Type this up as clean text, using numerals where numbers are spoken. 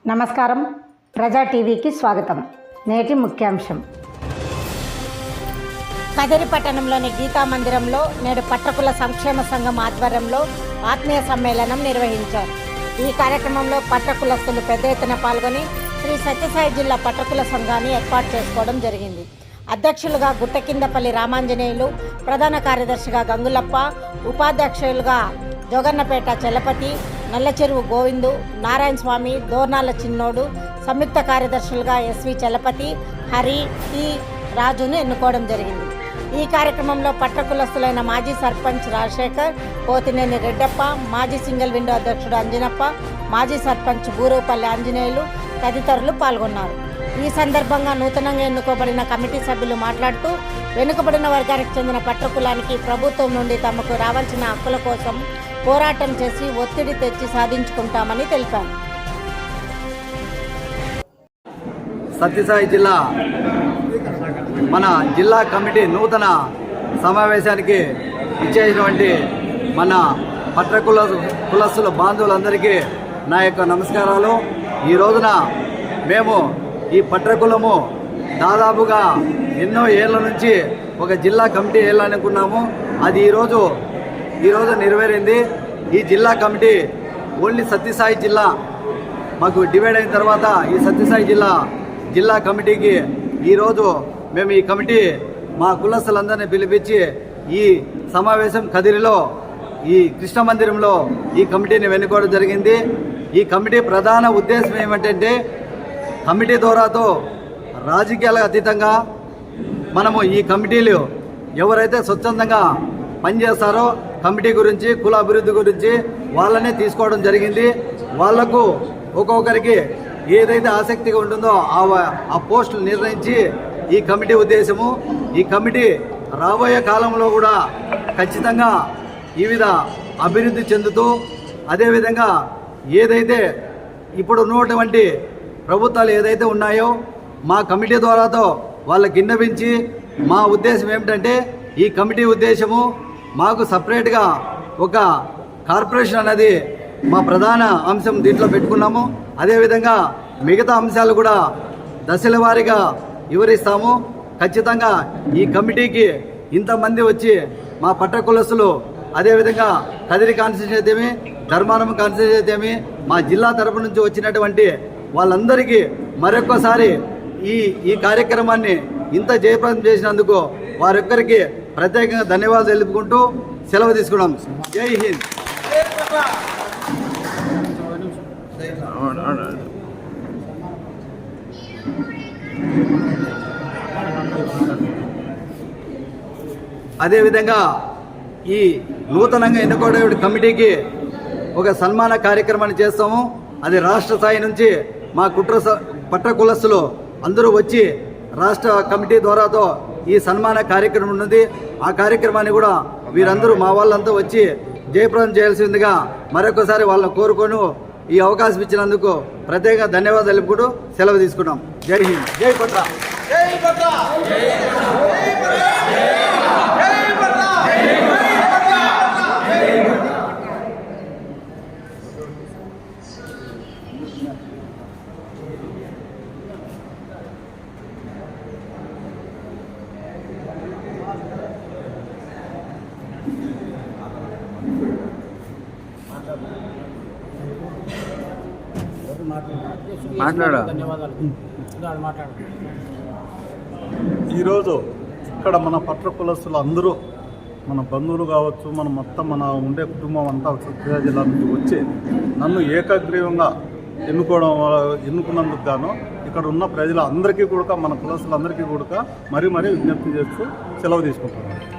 నమస్కారం. ప్రజా టీవీకి స్వాగతం. నేటి ముఖ్యాంశం. కదిరి పట్టణంలోని గీతా మందిరంలో నేడు పట్టకుల సంక్షేమ సంఘం ఆధ్వర్యంలో ఆత్మీయ సమ్మేళనం నిర్వహించారు. ఈ కార్యక్రమంలో పట్టకులస్తులు పెద్ద ఎత్తున పాల్గొని శ్రీ సత్యసాయి జిల్లా పట్టకుల సంఘాన్ని ఏర్పాటు చేసుకోవడం జరిగింది. అధ్యక్షులుగా గుట్టకిందపల్లి రామాంజనేయులు, ప్రధాన కార్యదర్శిగా గంగులప్ప, ఉపాధ్యక్షులుగా జోగన్నపేట చలపతి, నల్లచెరువు గోవిందు, నారాయణ స్వామి, దోర్నాల చిన్నోడు, సంయుక్త కార్యదర్శులుగా ఎస్వి చలపతి, హరి, టి రాజును ఎన్నుకోవడం జరిగింది. ఈ కార్యక్రమంలో పట్టకులస్తులైన మాజీ సర్పంచ్ రాజశేఖర్, పోతినేని రెడ్డప్ప, మాజీ సింగిల్ విండో అధ్యక్షుడు అంజనప్ప, మాజీ సర్పంచ్ బూరుపల్లి ఆంజనేయులు తదితరులు పాల్గొన్నారు. ఈ సందర్భంగా నూతనంగా ఎన్నుకోబడిన కమిటీ సభ్యులు మాట్లాడుతూ వెనుకబడిన వర్గానికి చెందిన పట్టకులానికి ప్రభుత్వం నుండి తమకు రావాల్సిన హక్కుల కోసం పోరాటం చేసి ఒత్తిడి తెచ్చి సాధించుకుంటామని తెలిపారు. సత్యసాయి జిల్లా మన జిల్లా కమిటీ నూతన సమావేశానికి ఇచ్చేసినటువంటి మన కులస్తుల బాంధవులందరికీ నా యొక్క నమస్కారాలు. ఈ రోజున మేము ఈ పట్టకులము దాదాపుగా ఎన్నో ఏళ్ల నుంచి ఒక జిల్లా కమిటీ వేయాలనుకున్నాము. అది ఈరోజు నెరవేరింది. ఈ జిల్లా కమిటీ ఓన్లీ సత్యసాయి జిల్లా మాకు డివైడ్ అయిన తర్వాత ఈ సత్యసాయి జిల్లా కమిటీకి ఈరోజు మేము ఈ కమిటీ మా కులస్తులందరినీ పిలిపించి ఈ సమావేశం కదిరిలో ఈ కృష్ణ మందిరంలో ఈ కమిటీని ఎన్నుకోవడం జరిగింది. ఈ కమిటీ ప్రధాన ఉద్దేశం ఏమిటంటే కమిటీ ద్వారాతో రాజకీయాలకు అతీతంగా మనము ఈ కమిటీలు ఎవరైతే స్వచ్ఛందంగా పనిచేస్తారో కమిటీ గురించి, కుల అభివృద్ధి గురించి వాళ్ళనే తీసుకోవడం జరిగింది. వాళ్లకు ఒక్కొక్కరికి ఏదైతే ఆసక్తిగా ఉంటుందో ఆ పోస్టులు నిర్ణయించి ఈ కమిటీ ఉద్దేశము. ఈ కమిటీ రాబోయే కాలంలో కూడా ఖచ్చితంగా ఈ విధ అభివృద్ధి చెందుతూ అదేవిధంగా ఏదైతే ఇప్పుడు ఉన్నటువంటి ప్రభుత్వాలు ఏదైతే ఉన్నాయో మా కమిటీ ద్వారాతో వాళ్ళకి విన్నవించి మా ఉద్దేశం ఏమిటంటే ఈ కమిటీ ఉద్దేశము మాకు సపరేట్గా ఒక కార్పొరేషన్ అనేది మా ప్రధాన అంశం దీంట్లో పెట్టుకున్నాము. అదేవిధంగా మిగతా అంశాలు కూడా దశల వారీగా వివరిస్తాము. ఖచ్చితంగా ఈ కమిటీకి ఇంతమంది వచ్చి మా పట్టకులస్తులు అదేవిధంగా కదిరి కాన్స్టిట్యూన్సీ అయితేమి, ధర్మారం కాన్స్టిట్యూన్సీ అయితేమి, మా జిల్లా తరపు నుంచి వచ్చినటువంటి వాళ్ళందరికీ మరొక్కసారి ఈ కార్యక్రమాన్ని ఇంత జయప్రదం చేసినందుకు వారొక్కరికి ప్రత్యేకంగా ధన్యవాదాలు తెలుపుకుంటూ సెలవు తీసుకున్నాం. జై హింద్. అదేవిధంగా ఈ నూతనంగా ఎన్నుకోబడే కమిటీకి ఒక సన్మాన కార్యక్రమాన్ని చేస్తాము. అది రాష్ట్ర స్థాయి నుంచి మా పట్ట కులస్తులు అందరూ వచ్చి రాష్ట్ర కమిటీ ద్వారాతో ఈ సన్మాన కార్యక్రమం ఉన్నది. ఆ కార్యక్రమాన్ని కూడా వీరందరూ మా వాళ్ళంతా వచ్చి జయప్రదం చేయాల్సిందిగా మరొకసారి వాళ్ళని కోరుకొని ఈ అవకాశం ఇచ్చినందుకు ప్రత్యేకంగా ధన్యవాదాలు తెలుపుకుంటూ సెలవు తీసుకున్నాం. జై హింద్. జై పట్రా. ఈరోజు ఇక్కడ మన పట్ల కులస్తులు అందరూ మన బంధువులు కావచ్చు, మన ఉండే కుటుంబం అంతా సత్యసాయి జిల్లా నుంచి వచ్చి నన్ను ఏకగ్రీవంగా ఎన్నుకున్నందుకు గాను ఇక్కడ ఉన్న ప్రజలందరికీ కూడా, మన కులస్తులందరికీ కూడా మరీ విజ్ఞప్తి చేస్తూ సెలవు తీసుకుంటున్నాను.